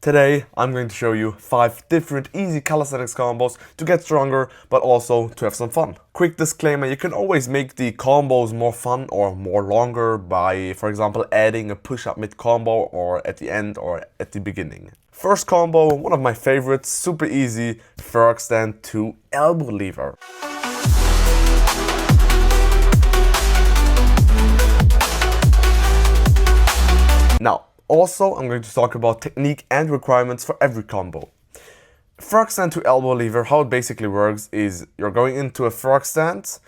Today I'm going to show you 5 different easy calisthenics combos to get stronger but also to have some fun. Quick disclaimer, you can always make the combos more fun or more longer by, for example, adding a push-up mid-combo or at the end or at the beginning. First combo, one of my favorites, super easy, Frogstand to elbow lever. Now, also, I'm going to talk about technique and requirements for every combo. Frogstand to elbow lever, how it basically works is you're going into a frogstand,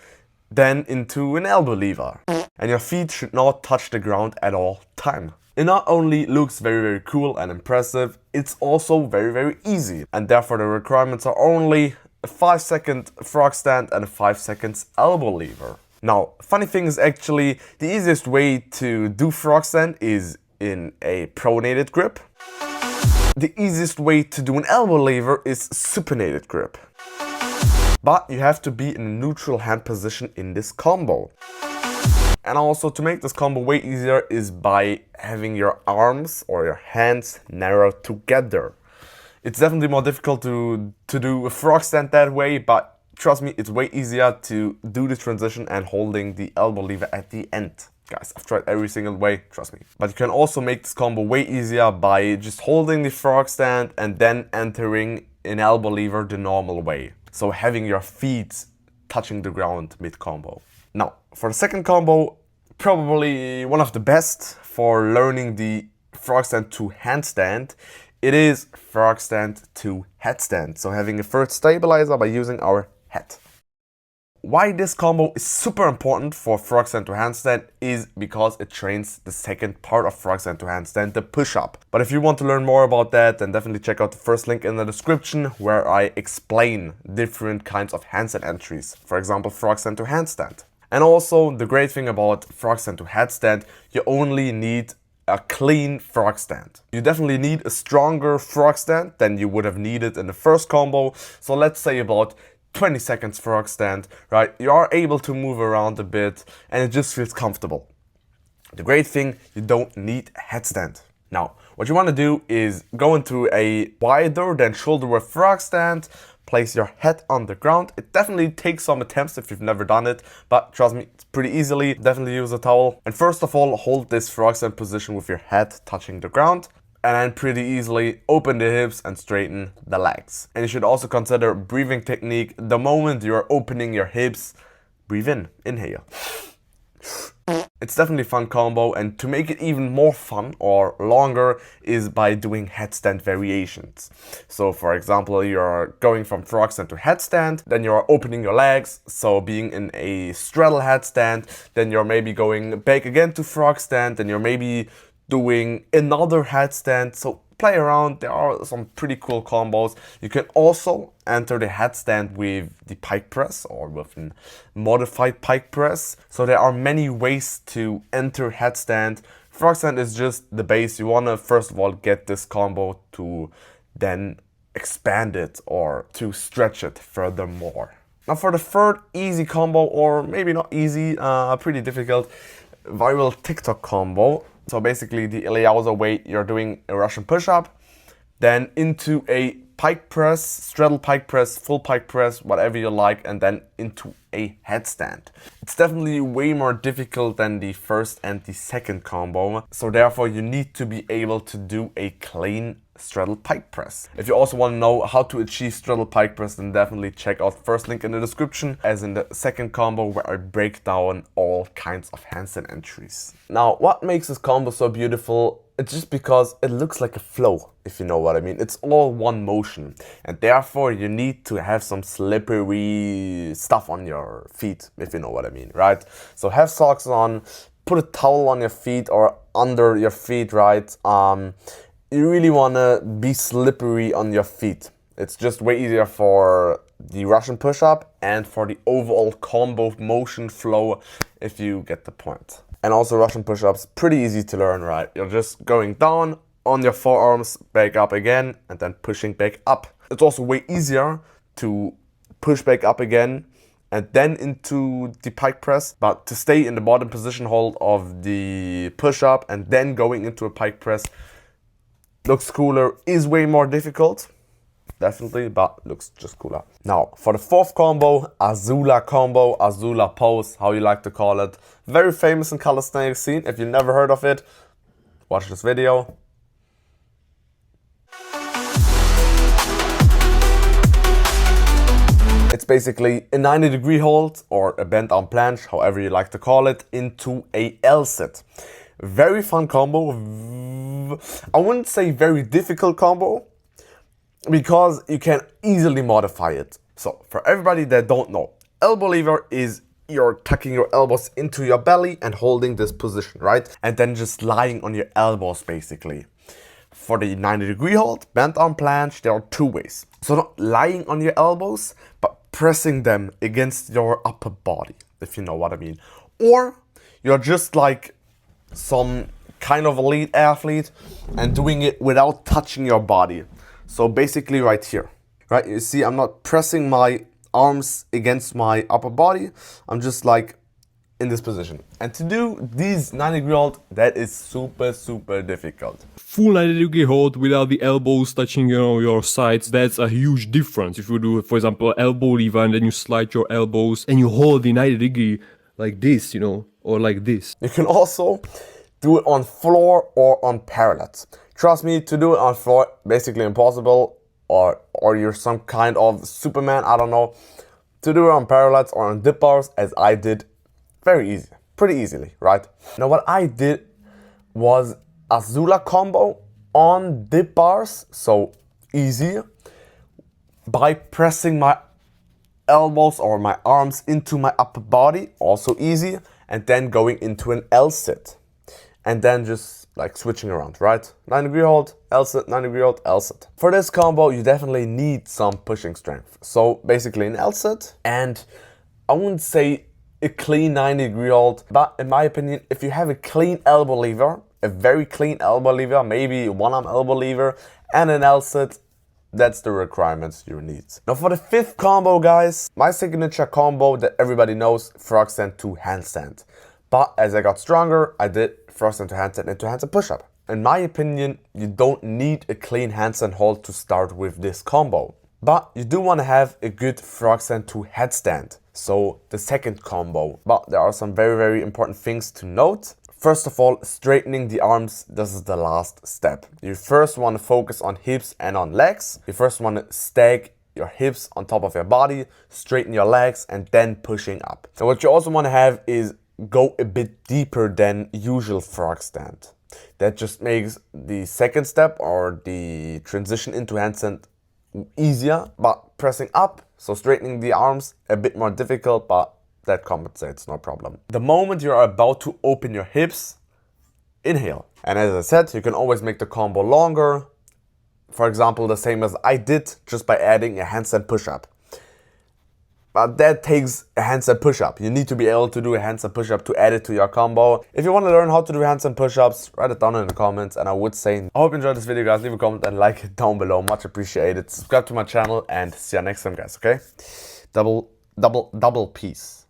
then into an elbow lever. And your feet should not touch the ground at all time. It not only looks very cool and impressive, it's also very easy. And therefore the requirements are only a 5-second frogstand and a 5 seconds elbow lever. Now, funny thing is actually the easiest way to do frogstand is in a pronated grip. The easiest way to do an elbow lever is supinated grip. But you have to be in a neutral hand position in this combo. And also to make this combo way easier is by having your arms or your hands narrow together. It's definitely more difficult to do a frogstand that way, but trust me, it's way easier to do the transition and holding the elbow lever at the end. Guys, I've tried every single way, trust me. But you can also make this combo way easier by just holding the frogstand and then entering an elbow lever the normal way. So having your feet touching the ground mid-combo. Now, for the second combo, probably one of the best for learning the frogstand to handstand, it is frogstand to headstand. So having a third stabilizer by using our head. Why this combo is super important for frogstand to handstand is because it trains the second part of frogstand to handstand, the push-up. But if you want to learn more about that, then definitely check out the first link in the description where I explain different kinds of handstand entries. For example, frogstand to handstand. And also the great thing about frogstand to headstand, you only need a clean frogstand. You definitely need a stronger frogstand than you would have needed in the first combo. So let's say about 20 seconds frogstand, right? You are able to move around a bit and it just feels comfortable. The great thing, you don't need a headstand. Now, what you want to do is go into a wider than shoulder width frogstand, place your head on the ground. It definitely takes some attempts if you've never done it, but trust me, it's pretty easily. Definitely use a towel. And first of all, hold this frogstand position with your head touching the ground. And then pretty easily open the hips and straighten the legs. And you should also consider breathing technique. The moment you're opening your hips, breathe in, inhale. It's definitely a fun combo, and to make it even more fun or longer is by doing headstand variations. So for example, you're going from frogstand to headstand, then you're opening your legs, so being in a straddle headstand, then you're maybe going back again to frogstand, then you're maybe doing another headstand. So play around, there are some pretty cool combos. You can also enter the headstand with the pike press or with a modified pike press. So there are many ways to enter headstand. Frogstand is just the base. You want to first of all get this combo to then expand it or to stretch it furthermore. Now for the third easy combo, or maybe not easy, pretty difficult, viral TikTok combo. So basically the Ilyauza way, you're doing a Russian push-up, then into a pike press, straddle pike press, full pike press, whatever you like, and then into a headstand. It's definitely way more difficult than the first and the second combo. So therefore you need to be able to do a clean straddle pike press. If you also want to know how to achieve straddle pike press, then definitely check out the first link in the description, as in the second combo where I break down all kinds of handstand entries. Now, what makes this combo so beautiful? It's just because it looks like a flow, if you know what I mean. It's all one motion, and therefore you need to have some slippery stuff on your feet, if you know what I mean, right? So have socks on, put a towel on your feet or under your feet, right? You really want to be slippery on your feet. It's just way easier for the Russian push-up and for the overall combo motion flow, if you get the point. And also Russian push-ups, pretty easy to learn, right? You're just going down on your forearms, back up again, and then pushing back up. It's also way easier to push back up again and then into the pike press, but to stay in the bottom position hold of the push-up and then going into a pike press, looks cooler, is way more difficult. Definitely, but looks just cooler. Now, for the fourth combo, Azula combo, Azula pose, how you like to call it. Very famous in calisthenics scene. If you've never heard of it, watch this video. It's basically a 90-degree hold or a bent arm planche, however you like to call it, into a L-sit. Very fun combo. I wouldn't say very difficult combo, because you can easily modify it. So for everybody that don't know, elbow lever is you're tucking your elbows into your belly and holding this position, right? And then just lying on your elbows basically. For the 90-degree hold, bent arm planche, there are two ways. So not lying on your elbows, but pressing them against your upper body, if you know what I mean. Or you're just like some kind of elite athlete and doing it without touching your body. So basically right here, right? You see, I'm not pressing my arms against my upper body. I'm just like in this position. And to do these 90-degree hold, that is super, super difficult. Full 90-degree hold without the elbows touching, your sides, that's a huge difference. If you do, for example, elbow lever and then you slide your elbows and you hold the 90-degree like this, or like this. You can also do it on floor or on parallels. Trust me, to do it on floor, basically impossible, or you're some kind of Superman, I don't know. To do it on parallels or on dip bars, as I did, very easy, pretty easily, right? Now what I did was Azula combo on dip bars, so easy, by pressing my elbows or my arms into my upper body, also easy, and then going into an L-sit. And then just like switching around, right? 90-degree hold, L-sit, 90-degree hold, L-sit. For this combo, you definitely need some pushing strength. So basically an L-sit, and I wouldn't say a clean 90-degree hold, but in my opinion, if you have a clean elbow lever, a very clean elbow lever, maybe one arm elbow lever, and an L-sit, that's the requirements you need. Now for the fifth combo, guys, my signature combo that everybody knows, Frogstand to handstand. But as I got stronger, I did Frogstand to handstand into handstand push-up. In my opinion, you don't need a clean handstand hold to start with this combo. But you do want to have a good Frogstand to headstand. So the second combo. But there are some very, very important things to note. First of all, straightening the arms, this is the last step. You first want to focus on hips and on legs. You first want to stack your hips on top of your body, straighten your legs, and then pushing up. And what you also want to have is go a bit deeper than usual Frogstand. That just makes the second step or the transition into handstand easier, but pressing up, so straightening the arms, a bit more difficult, but that compensates, no problem. The moment you're about to open your hips, inhale. And as I said, you can always make the combo longer. For example, the same as I did, just by adding a handstand push-up. But that takes a handstand push-up. You need to be able to do a handstand push-up to add it to your combo. If you want to learn how to do handstand push-ups, write it down in the comments. And I would say, I hope you enjoyed this video, guys. Leave a comment and like it down below. Much appreciated. Subscribe to my channel and see you next time, guys, okay? Double peace.